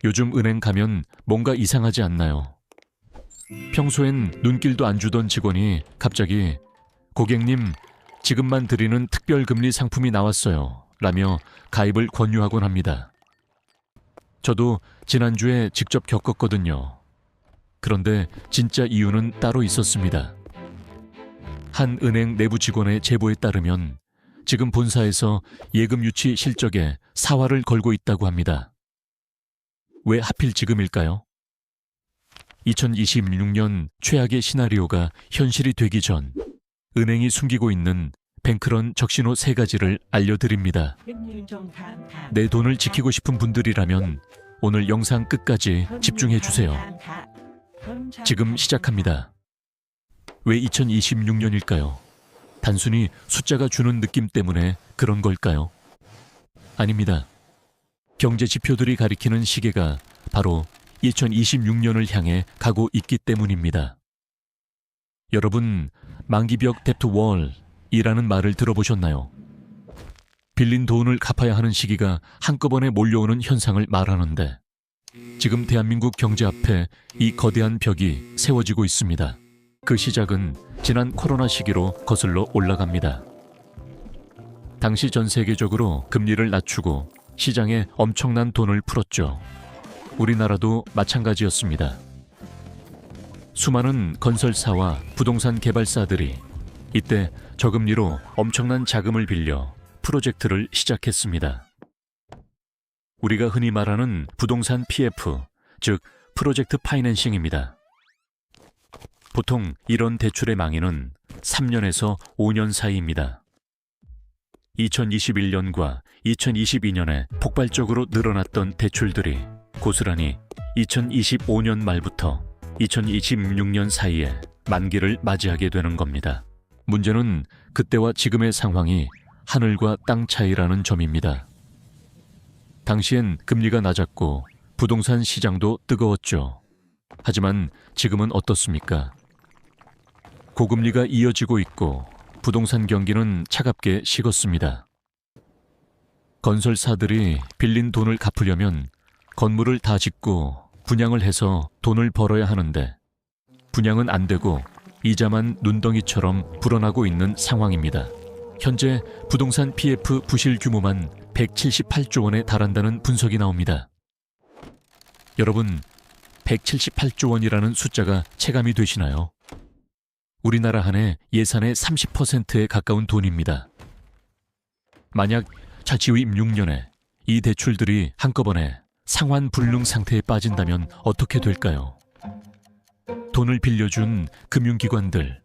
요즘 은행 가면 뭔가 이상하지 않나요? 평소엔 눈길도 안 주던 직원이 갑자기 고객님, 지금만 드리는 특별금리 상품이 나왔어요 라며 가입을 권유하곤 합니다. 저도 지난주에 직접 겪었거든요. 그런데 진짜 이유는 따로 있었습니다. 한 은행 내부 직원의 제보에 따르면 지금 본사에서 예금 유치 실적에 사활을 걸고 있다고 합니다. 왜 하필 지금일까요? 2026년 최악의 시나리오가 현실이 되기 전 은행이 숨기고 있는 뱅크런 적신호 3가지를 알려드립니다. 내 돈을 지키고 싶은 분들이라면 오늘 영상 끝까지 집중해 주세요. 지금 시작합니다. 왜 2026년일까요? 단순히 숫자가 주는 느낌 때문에 그런 걸까요? 아닙니다. 경제 지표들이 가리키는 시계가 바로 2026년을 향해 가고 있기 때문입니다. 여러분, 만기벽 데프트 월이라는 말을 들어보셨나요? 빌린 돈을 갚아야 하는 시기가 한꺼번에 몰려오는 현상을 말하는데 지금 대한민국 경제 앞에 이 거대한 벽이 세워지고 있습니다. 그 시작은 지난 코로나 시기로 거슬러 올라갑니다. 당시 전 세계적으로 금리를 낮추고 시장에 엄청난 돈을 풀었죠. 우리나라도 마찬가지였습니다. 수많은 건설사와 부동산 개발사들이 이때 저금리로 엄청난 자금을 빌려 프로젝트를 시작했습니다. 우리가 흔히 말하는 부동산 PF, 즉 프로젝트 파이낸싱입니다. 보통 이런 대출의 망위는 3년에서 5년 사이입니다. 2021년과 2022년에 폭발적으로 늘어났던 대출들이 고스란히 2025년 말부터 2026년 사이에 만기를 맞이하게 되는 겁니다. 문제는 그때와 지금의 상황이 하늘과 땅 차이라는 점입니다. 당시엔 금리가 낮았고 부동산 시장도 뜨거웠죠. 하지만 지금은 어떻습니까? 고금리가 이어지고 있고 부동산 경기는 차갑게 식었습니다. 건설사들이 빌린 돈을 갚으려면 건물을 다 짓고 분양을 해서 돈을 벌어야 하는데 분양은 안 되고 이자만 눈덩이처럼 불어나고 있는 상황입니다. 현재 부동산 PF 부실 규모만 178조 원에 달한다는 분석이 나옵니다. 여러분, 178조 원이라는 숫자가 체감이 되시나요? 우리나라 한 해 예산의 30%에 가까운 돈입니다. 만약 차치휘 6년에 이 대출들이 한꺼번에 상환불능 상태에 빠진다면 어떻게 될까요? 돈을 빌려준 금융기관들,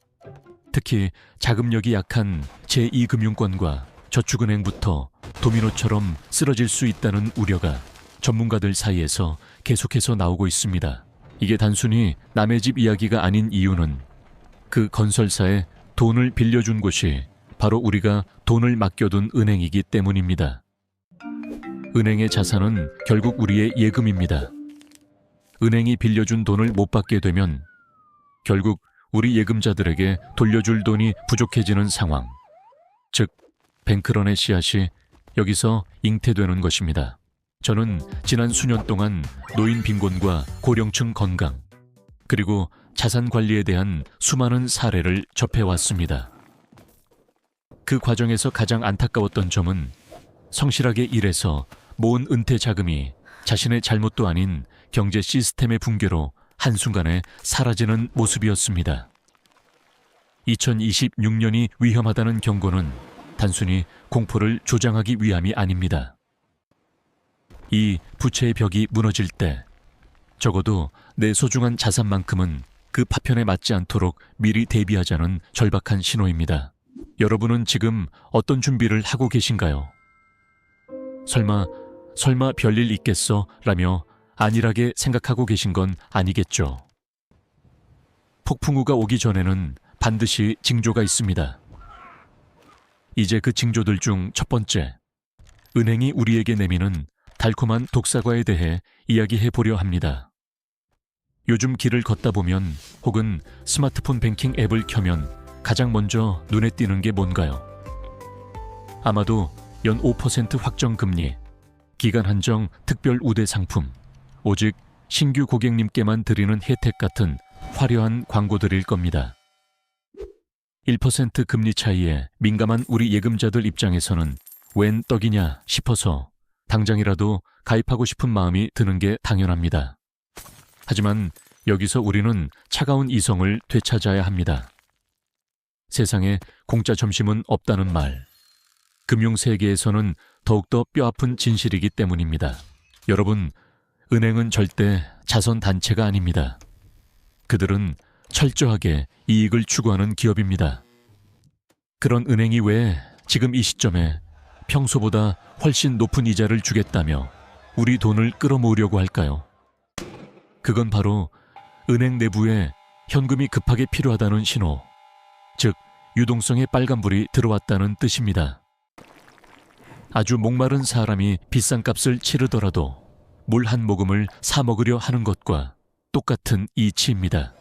특히 자금력이 약한 제2금융권과 저축은행부터 도미노처럼 쓰러질 수 있다는 우려가 전문가들 사이에서 계속해서 나오고 있습니다. 이게 단순히 남의 집 이야기가 아닌 이유는 그 건설사에 돈을 빌려준 곳이 바로 우리가 돈을 맡겨둔 은행이기 때문입니다. 은행의 자산은 결국 우리의 예금입니다. 은행이 빌려준 돈을 못 받게 되면 결국 우리 예금자들에게 돌려줄 돈이 부족해지는 상황, 즉 뱅크런의 씨앗이 여기서 잉태되는 것입니다. 저는 지난 수년 동안 노인 빈곤과 고령층 건강, 그리고 자산 관리에 대한 수많은 사례를 접해왔습니다. 그 과정에서 가장 안타까웠던 점은 성실하게 일해서 모은 은퇴 자금이 자신의 잘못도 아닌 경제 시스템의 붕괴로 한순간에 사라지는 모습이었습니다. 2026년이 위험하다는 경고는 단순히 공포를 조장하기 위함이 아닙니다. 이 부채의 벽이 무너질 때 적어도 내 소중한 자산만큼은 그 파편에 맞지 않도록 미리 대비하자는 절박한 신호입니다. 여러분은 지금 어떤 준비를 하고 계신가요? 설마 별일 있겠어? 라며 안일하게 생각하고 계신 건 아니겠죠. 폭풍우가 오기 전에는 반드시 징조가 있습니다. 이제 그 징조들 중 첫 번째, 은행이 우리에게 내미는 달콤한 독사과에 대해 이야기해 보려 합니다. 요즘 길을 걷다 보면 혹은 스마트폰 뱅킹 앱을 켜면 가장 먼저 눈에 띄는 게 뭔가요? 아마도 연 5% 확정금리, 기간 한정 특별 우대 상품, 오직 신규 고객님께만 드리는 혜택 같은 화려한 광고들일 겁니다. 1% 금리 차이에 민감한 우리 예금자들 입장에서는 웬 떡이냐 싶어서 당장이라도 가입하고 싶은 마음이 드는 게 당연합니다. 하지만 여기서 우리는 차가운 이성을 되찾아야 합니다. 세상에 공짜 점심은 없다는 말. 금융세계에서는 더욱더 뼈아픈 진실이기 때문입니다. 여러분, 은행은 절대 자선단체가 아닙니다. 그들은 철저하게 이익을 추구하는 기업입니다. 그런 은행이 왜 지금 이 시점에 평소보다 훨씬 높은 이자를 주겠다며 우리 돈을 끌어모으려고 할까요? 그건 바로 은행 내부에 현금이 급하게 필요하다는 신호, 즉 유동성의 빨간불이 들어왔다는 뜻입니다. 아주 목마른 사람이 비싼 값을 치르더라도 물 한 모금을 사 먹으려 하는 것과 똑같은 이치입니다.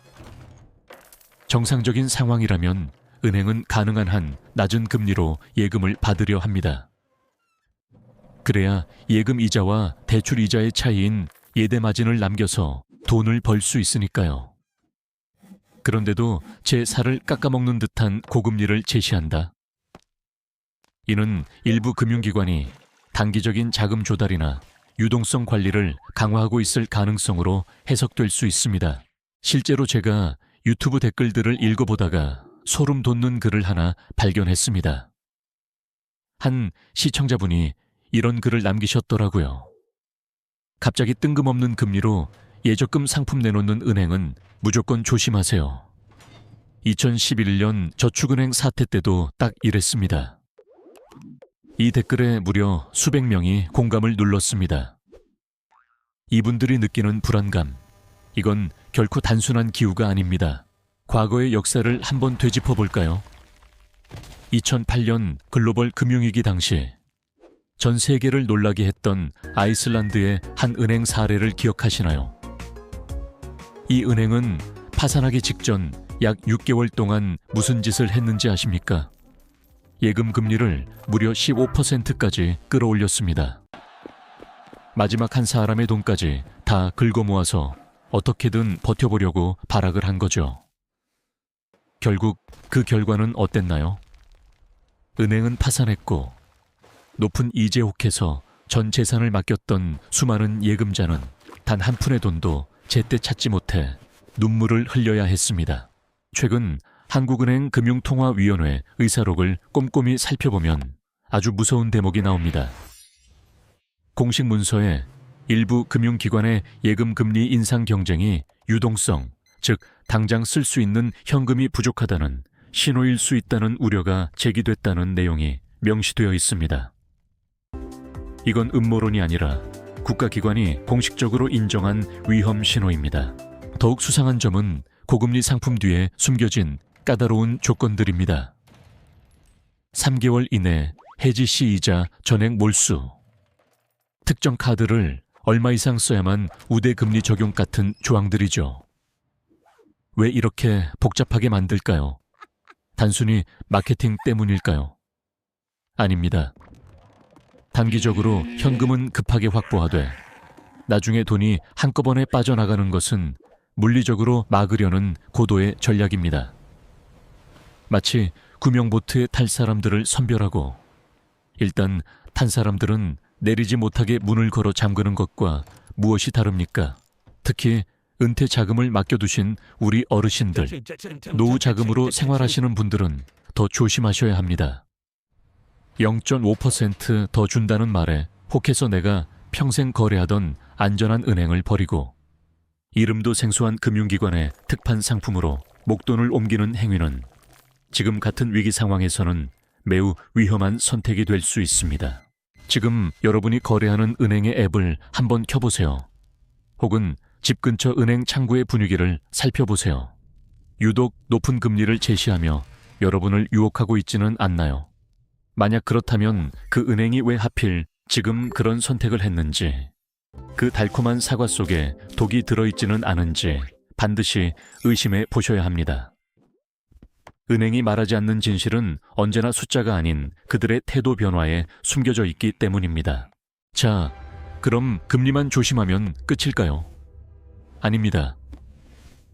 정상적인 상황이라면 은행은 가능한 한 낮은 금리로 예금을 받으려 합니다. 그래야 예금 이자와 대출 이자의 차이인 예대 마진을 남겨서 돈을 벌 수 있으니까요. 그런데도 제 살을 깎아먹는 듯한 고금리를 제시한다. 이는 일부 금융기관이 단기적인 자금 조달이나 유동성 관리를 강화하고 있을 가능성으로 해석될 수 있습니다. 실제로 제가 유튜브 댓글들을 읽어보다가 소름 돋는 글을 하나 발견했습니다. 한 시청자분이 이런 글을 남기셨더라고요. 갑자기 뜬금없는 금리로 예적금 상품 내놓는 은행은 무조건 조심하세요. 2011년 저축은행 사태 때도 딱 이랬습니다. 이 댓글에 무려 수백 명이 공감을 눌렀습니다. 이분들이 느끼는 불안감, 이건 결코 단순한 기우가 아닙니다. 과거의 역사를 한번 되짚어 볼까요? 2008년 글로벌 금융위기 당시 전 세계를 놀라게 했던 아이슬란드의 한 은행 사례를 기억하시나요? 이 은행은 파산하기 직전 약 6개월 동안 무슨 짓을 했는지 아십니까? 예금 금리를 무려 15%까지 끌어올렸습니다. 마지막 한 사람의 돈까지 다 긁어 모아서 어떻게든 버텨보려고 발악을 한 거죠. 결국 그 결과는 어땠나요? 은행은 파산했고 높은 이자 혹해서 전 재산을 맡겼던 수많은 예금자는 단 한 푼의 돈도 제때 찾지 못해 눈물을 흘려야 했습니다. 최근 한국은행 금융통화위원회 의사록을 꼼꼼히 살펴보면 아주 무서운 대목이 나옵니다. 공식 문서에 일부 금융기관의 예금 금리 인상 경쟁이 유동성, 즉 당장 쓸 수 있는 현금이 부족하다는 신호일 수 있다는 우려가 제기됐다는 내용이 명시되어 있습니다. 이건 음모론이 아니라 국가기관이 공식적으로 인정한 위험 신호입니다. 더욱 수상한 점은 고금리 상품 뒤에 숨겨진 까다로운 조건들입니다. 3개월 이내 해지 시 이자 전액 몰수, 특정 카드를 얼마 이상 써야만 우대 금리 적용 같은 조항들이죠. 왜 이렇게 복잡하게 만들까요? 단순히 마케팅 때문일까요? 아닙니다. 단기적으로 현금은 급하게 확보하되 나중에 돈이 한꺼번에 빠져나가는 것은 물리적으로 막으려는 고도의 전략입니다. 마치 구명보트에 탈 사람들을 선별하고 일단 탄 사람들은 내리지 못하게 문을 걸어 잠그는 것과 무엇이 다릅니까? 특히 은퇴 자금을 맡겨두신 우리 어르신들, 노후 자금으로 생활하시는 분들은 더 조심하셔야 합니다. 0.5% 더 준다는 말에 혹해서 내가 평생 거래하던 안전한 은행을 버리고 이름도 생소한 금융기관의 특판 상품으로 목돈을 옮기는 행위는 지금 같은 위기 상황에서는 매우 위험한 선택이 될 수 있습니다. 지금 여러분이 거래하는 은행의 앱을 한번 켜보세요. 혹은 집 근처 은행 창구의 분위기를 살펴보세요. 유독 높은 금리를 제시하며 여러분을 유혹하고 있지는 않나요? 만약 그렇다면 그 은행이 왜 하필 지금 그런 선택을 했는지, 그 달콤한 사과 속에 독이 들어있지는 않은지 반드시 의심해 보셔야 합니다. 은행이 말하지 않는 진실은 언제나 숫자가 아닌 그들의 태도 변화에 숨겨져 있기 때문입니다. 자, 그럼 금리만 조심하면 끝일까요? 아닙니다.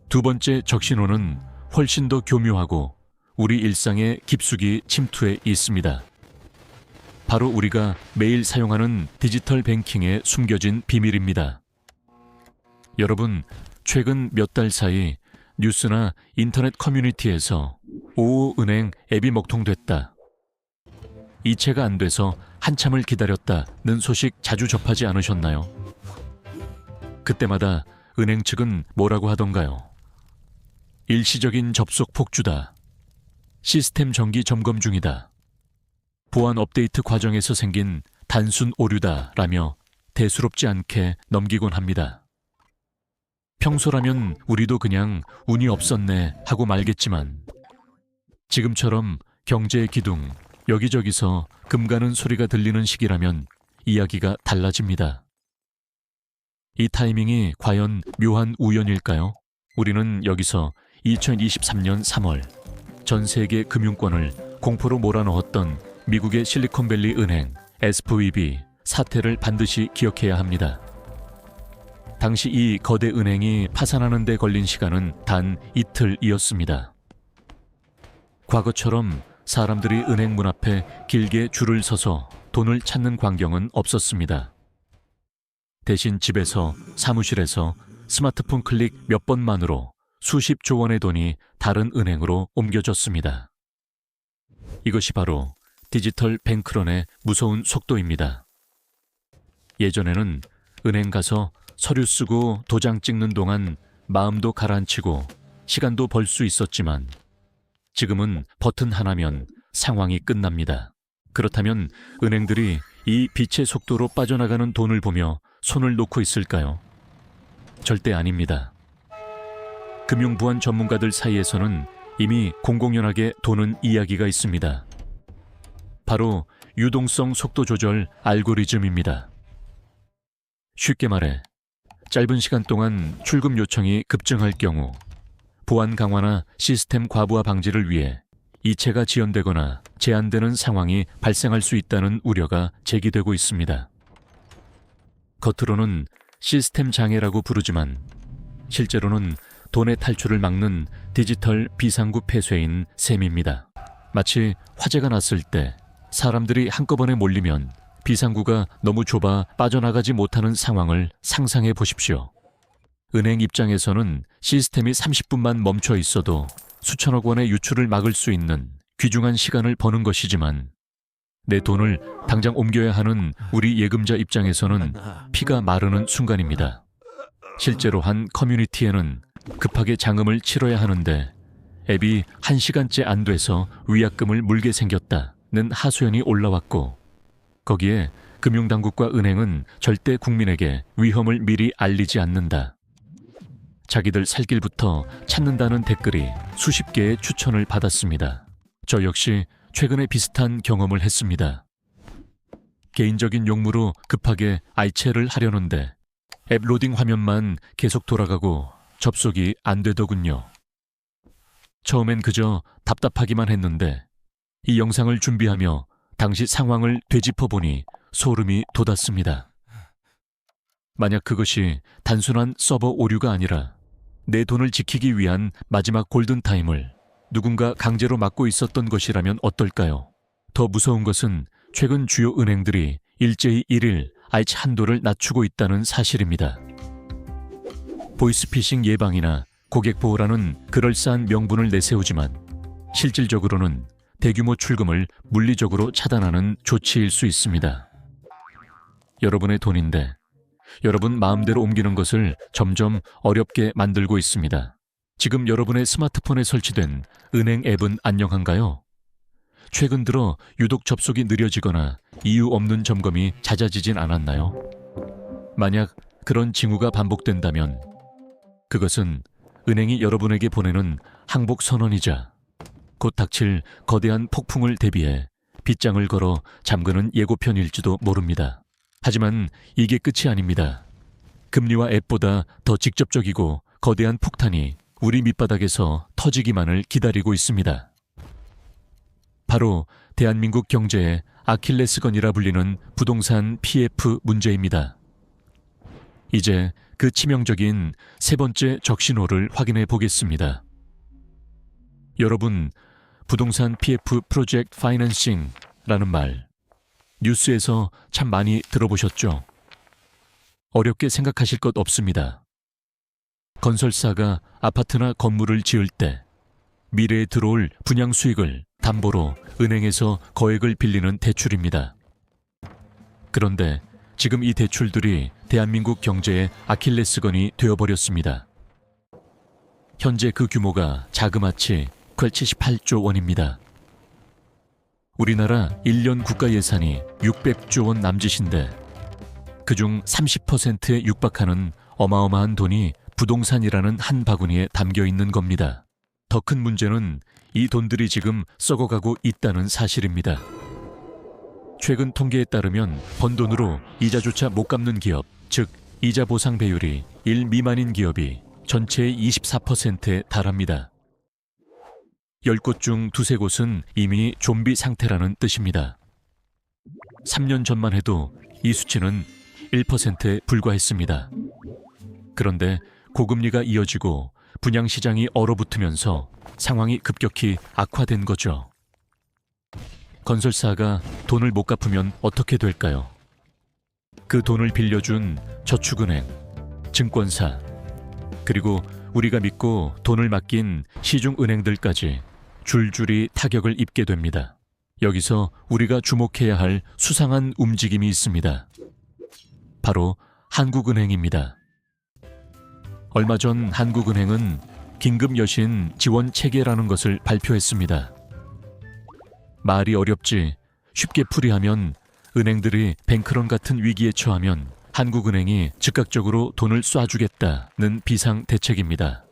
두 번째 적신호는 훨씬 더 교묘하고 우리 일상에 깊숙이 침투해 있습니다. 바로 우리가 매일 사용하는 디지털 뱅킹에 숨겨진 비밀입니다. 여러분, 최근 몇 달 사이 뉴스나 인터넷 커뮤니티에서 오오은행 앱이 먹통됐다, 이체가 안 돼서 한참을 기다렸다는 소식 자주 접하지 않으셨나요? 그때마다 은행 측은 뭐라고 하던가요? 일시적인 접속 폭주다, 시스템 정기 점검 중이다, 보안 업데이트 과정에서 생긴 단순 오류다 라며 대수롭지 않게 넘기곤 합니다. 평소라면 우리도 그냥 운이 없었네 하고 말겠지만 지금처럼 경제의 기둥, 여기저기서 금 가는 소리가 들리는 시기라면 이야기가 달라집니다. 이 타이밍이 과연 묘한 우연일까요? 우리는 여기서 2023년 3월 전 세계 금융권을 공포로 몰아넣었던 미국의 실리콘밸리 은행 SVB 사태를 반드시 기억해야 합니다. 당시 이 거대 은행이 파산하는 데 걸린 시간은 단 이틀이었습니다. 과거처럼 사람들이 은행 문 앞에 길게 줄을 서서 돈을 찾는 광경은 없었습니다. 대신 집에서, 사무실에서 스마트폰 클릭 몇 번만으로 수십조 원의 돈이 다른 은행으로 옮겨졌습니다. 이것이 바로 디지털 뱅크런의 무서운 속도입니다. 예전에는 은행 가서 서류 쓰고 도장 찍는 동안 마음도 가라앉히고 시간도 벌 수 있었지만 지금은 버튼 하나면 상황이 끝납니다. 그렇다면 은행들이 이 빛의 속도로 빠져나가는 돈을 보며 손을 놓고 있을까요? 절대 아닙니다. 금융보안 전문가들 사이에서는 이미 공공연하게 도는 이야기가 있습니다. 바로 유동성 속도 조절 알고리즘입니다. 쉽게 말해 짧은 시간 동안 출금 요청이 급증할 경우 보안 강화나 시스템 과부하 방지를 위해 이체가 지연되거나 제한되는 상황이 발생할 수 있다는 우려가 제기되고 있습니다. 겉으로는 시스템 장애라고 부르지만 실제로는 돈의 탈출을 막는 디지털 비상구 폐쇄인 셈입니다. 마치 화재가 났을 때 사람들이 한꺼번에 몰리면 비상구가 너무 좁아 빠져나가지 못하는 상황을 상상해 보십시오. 은행 입장에서는 시스템이 30분만 멈춰 있어도 수천억 원의 유출을 막을 수 있는 귀중한 시간을 버는 것이지만 내 돈을 당장 옮겨야 하는 우리 예금자 입장에서는 피가 마르는 순간입니다. 실제로 한 커뮤니티에는 급하게 장음을 치러야 하는데 앱이 1시간째 안 돼서 위약금을 물게 생겼다는 하소연이 올라왔고 거기에 금융당국과 은행은 절대 국민에게 위험을 미리 알리지 않는다, 자기들 살 길부터 찾는다는 댓글이 수십 개의 추천을 받았습니다. 저 역시 최근에 비슷한 경험을 했습니다. 개인적인 용무로 급하게 이체를 하려는데 앱 로딩 화면만 계속 돌아가고 접속이 안 되더군요. 처음엔 그저 답답하기만 했는데 이 영상을 준비하며 당시 상황을 되짚어보니 소름이 돋았습니다. 만약 그것이 단순한 서버 오류가 아니라 내 돈을 지키기 위한 마지막 골든타임을 누군가 강제로 막고 있었던 것이라면 어떨까요? 더 무서운 것은 최근 주요 은행들이 일제히 1일 이체 한도를 낮추고 있다는 사실입니다. 보이스피싱 예방이나 고객 보호라는 그럴싸한 명분을 내세우지만 실질적으로는 대규모 출금을 물리적으로 차단하는 조치일 수 있습니다. 여러분의 돈인데 여러분 마음대로 옮기는 것을 점점 어렵게 만들고 있습니다. 지금 여러분의 스마트폰에 설치된 은행 앱은 안녕한가요? 최근 들어 유독 접속이 느려지거나 이유 없는 점검이 잦아지진 않았나요? 만약 그런 징후가 반복된다면 그것은 은행이 여러분에게 보내는 항복 선언이자 곧 닥칠 거대한 폭풍을 대비해 빗장을 걸어 잠그는 예고편일지도 모릅니다. 하지만 이게 끝이 아닙니다. 금리와 앱보다 더 직접적이고 거대한 폭탄이 우리 밑바닥에서 터지기만을 기다리고 있습니다. 바로 대한민국 경제의 아킬레스건이라 불리는 부동산 PF 문제입니다. 이제 그 치명적인 세 번째 적신호를 확인해 보겠습니다. 여러분, 부동산 PF 프로젝트 파이낸싱라는 말 뉴스에서 참 많이 들어보셨죠? 어렵게 생각하실 것 없습니다. 건설사가 아파트나 건물을 지을 때 미래에 들어올 분양 수익을 담보로 은행에서 거액을 빌리는 대출입니다. 그런데 지금 이 대출들이 대한민국 경제의 아킬레스건이 되어버렸습니다. 현재 그 규모가 자그마치 78조 원입니다. 우리나라 1년 국가 예산이 600조 원 남짓인데 그중 30%에 육박하는 어마어마한 돈이 부동산이라는 한 바구니에 담겨 있는 겁니다. 더 큰 문제는 이 돈들이 지금 썩어가고 있다는 사실입니다. 최근 통계에 따르면 번 돈으로 이자조차 못 갚는 기업, 즉 이자 보상 배율이 1 미만인 기업이 전체의 24%에 달합니다. 10곳 중 두세 곳은 이미 좀비 상태라는 뜻입니다. 3년 전만 해도 이 수치는 1%에 불과했습니다. 그런데 고금리가 이어지고 분양시장이 얼어붙으면서 상황이 급격히 악화된 거죠. 건설사가 돈을 못 갚으면 어떻게 될까요? 그 돈을 빌려준 저축은행, 증권사, 그리고 우리가 믿고 돈을 맡긴 시중은행들까지 줄줄이 타격을 입게 됩니다. 여기서 우리가 주목해야 할 수상한 움직임이 있습니다. 바로 한국은행입니다. 얼마 전 한국은행은 긴급 여신 지원 체계라는 것을 발표했습니다. 말이 어렵지 쉽게 풀이하면 은행들이 뱅크런 같은 위기에 처하면 한국은행이 즉각적으로 돈을 쏴주겠다는 비상 대책입니다.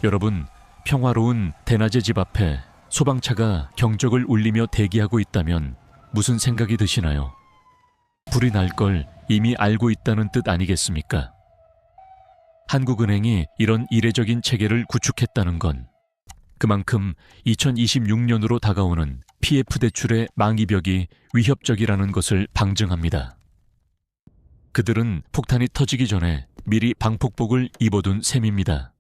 여러분, 평화로운 대낮의 집 앞에 소방차가 경적을 울리며 대기하고 있다면 무슨 생각이 드시나요? 불이 날 걸 이미 알고 있다는 뜻 아니겠습니까? 한국은행이 이런 이례적인 체계를 구축했다는 건 그만큼 2026년으로 다가오는 PF 대출의 망이벽이 위협적이라는 것을 방증합니다. 그들은 폭탄이 터지기 전에 미리 방폭복을 입어둔 셈입니다.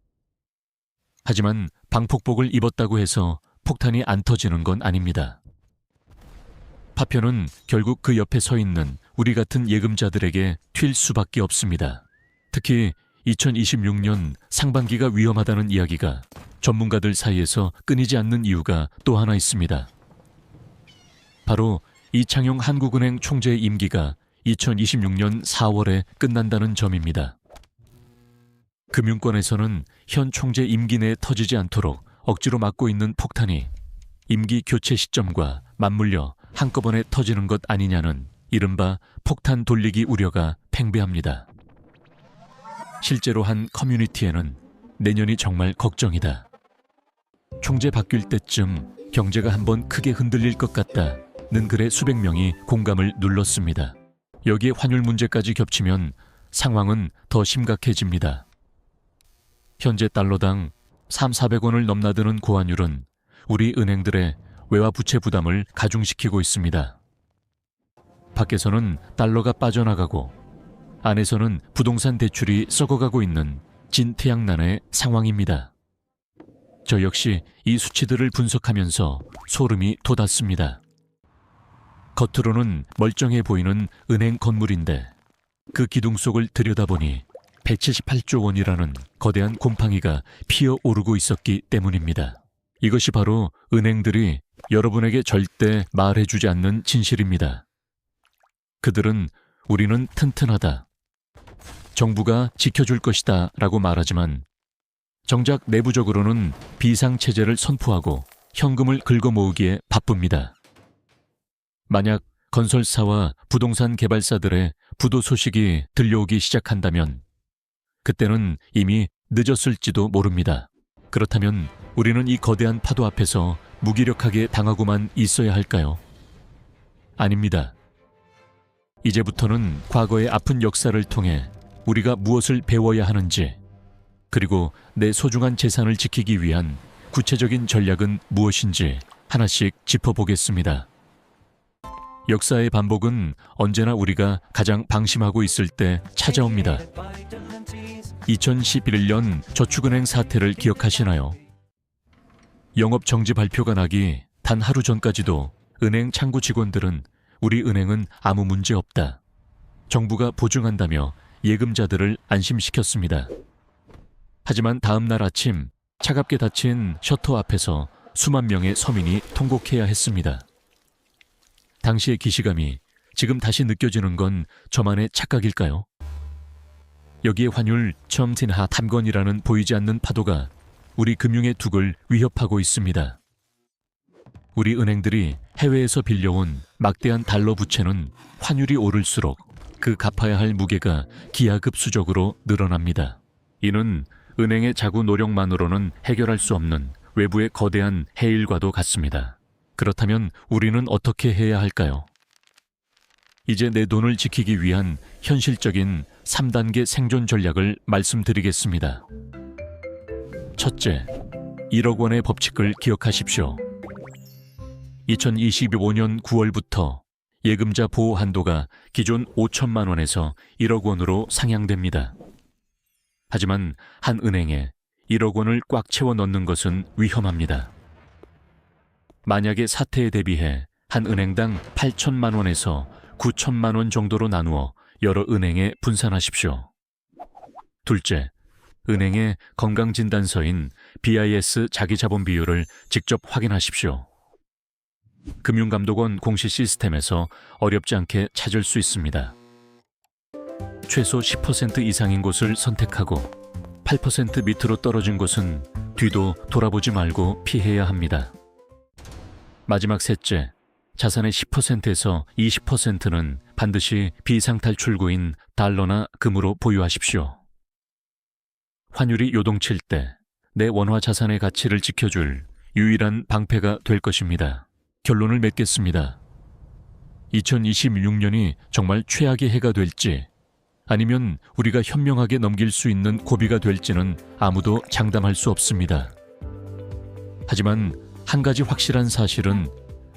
하지만 방폭복을 입었다고 해서 폭탄이 안 터지는 건 아닙니다. 파편은 결국 그 옆에 서 있는 우리 같은 예금자들에게 튈 수밖에 없습니다. 특히 2026년 상반기가 위험하다는 이야기가 전문가들 사이에서 끊이지 않는 이유가 또 하나 있습니다. 바로 이창용 한국은행 총재의 임기가 2026년 4월에 끝난다는 점입니다. 금융권에서는 현 총재 임기 내에 터지지 않도록 억지로 막고 있는 폭탄이 임기 교체 시점과 맞물려 한꺼번에 터지는 것 아니냐는 이른바 폭탄 돌리기 우려가 팽배합니다. 실제로 한 커뮤니티에는 내년이 정말 걱정이다. 총재 바뀔 때쯤 경제가 한번 크게 흔들릴 것 같다는 글에 수백 명이 공감을 눌렀습니다. 여기에 환율 문제까지 겹치면 상황은 더 심각해집니다. 현재 달러당 3,400원을 넘나드는 고환율은 우리 은행들의 외화 부채 부담을 가중시키고 있습니다. 밖에서는 달러가 빠져나가고 안에서는 부동산 대출이 썩어가고 있는 진퇴양난의 상황입니다. 저 역시 이 수치들을 분석하면서 소름이 돋았습니다. 겉으로는 멀쩡해 보이는 은행 건물인데 그 기둥 속을 들여다보니 178조 원이라는 거대한 곰팡이가 피어오르고 있었기 때문입니다. 이것이 바로 은행들이 여러분에게 절대 말해주지 않는 진실입니다. 그들은 우리는 튼튼하다, 정부가 지켜줄 것이다 라고 말하지만 정작 내부적으로는 비상체제를 선포하고 현금을 긁어 모으기에 바쁩니다. 만약 건설사와 부동산 개발사들의 부도 소식이 들려오기 시작한다면 그때는 이미 늦었을지도 모릅니다. 그렇다면 우리는 이 거대한 파도 앞에서 무기력하게 당하고만 있어야 할까요? 아닙니다. 이제부터는 과거의 아픈 역사를 통해 우리가 무엇을 배워야 하는지, 그리고 내 소중한 재산을 지키기 위한 구체적인 전략은 무엇인지 하나씩 짚어보겠습니다. 역사의 반복은 언제나 우리가 가장 방심하고 있을 때 찾아옵니다. 2011년 저축은행 사태를 기억하시나요? 영업 정지 발표가 나기 단 하루 전까지도 은행 창구 직원들은 우리 은행은 아무 문제 없다, 정부가 보증한다며 예금자들을 안심시켰습니다. 하지만 다음 날 아침 차갑게 닫힌 셔터 앞에서 수만 명의 서민이 통곡해야 했습니다. 당시의 기시감이 지금 다시 느껴지는 건 저만의 착각일까요? 여기에 환율 첨틴하 탐건이라는 보이지 않는 파도가 우리 금융의 둑을 위협하고 있습니다. 우리 은행들이 해외에서 빌려온 막대한 달러 부채는 환율이 오를수록 그 갚아야 할 무게가 기하급수적으로 늘어납니다. 이는 은행의 자구 노력만으로는 해결할 수 없는 외부의 거대한 해일과도 같습니다. 그렇다면 우리는 어떻게 해야 할까요? 이제 내 돈을 지키기 위한 현실적인 3단계 생존 전략을 말씀드리겠습니다. 첫째, 1억 원의 법칙을 기억하십시오. 2025년 9월부터 예금자 보호 한도가 기존 5천만 원에서 1억 원으로 상향됩니다. 하지만 한 은행에 1억 원을 꽉 채워 넣는 것은 위험합니다. 만약에 사태에 대비해 한 은행당 8천만 원에서 9천만 원 정도로 나누어 여러 은행에 분산하십시오. 둘째, 은행의 건강진단서인 BIS 자기자본 비율을 직접 확인하십시오. 금융감독원 공시 시스템에서 어렵지 않게 찾을 수 있습니다. 최소 10% 이상인 곳을 선택하고 8% 밑으로 떨어진 곳은 뒤도 돌아보지 말고 피해야 합니다. 마지막 셋째, 자산의 10%에서 20%는 반드시 비상탈출구인 달러나 금으로 보유하십시오. 환율이 요동칠 때 내 원화 자산의 가치를 지켜줄 유일한 방패가 될 것입니다. 결론을 맺겠습니다. 2026년이 정말 최악의 해가 될지 아니면 우리가 현명하게 넘길 수 있는 고비가 될지는 아무도 장담할 수 없습니다. 하지만 한 가지 확실한 사실은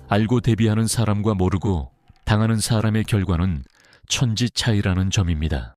알고 대비하는 사람과 모르고 당하는 사람의 결과는 천지 차이라는 점입니다.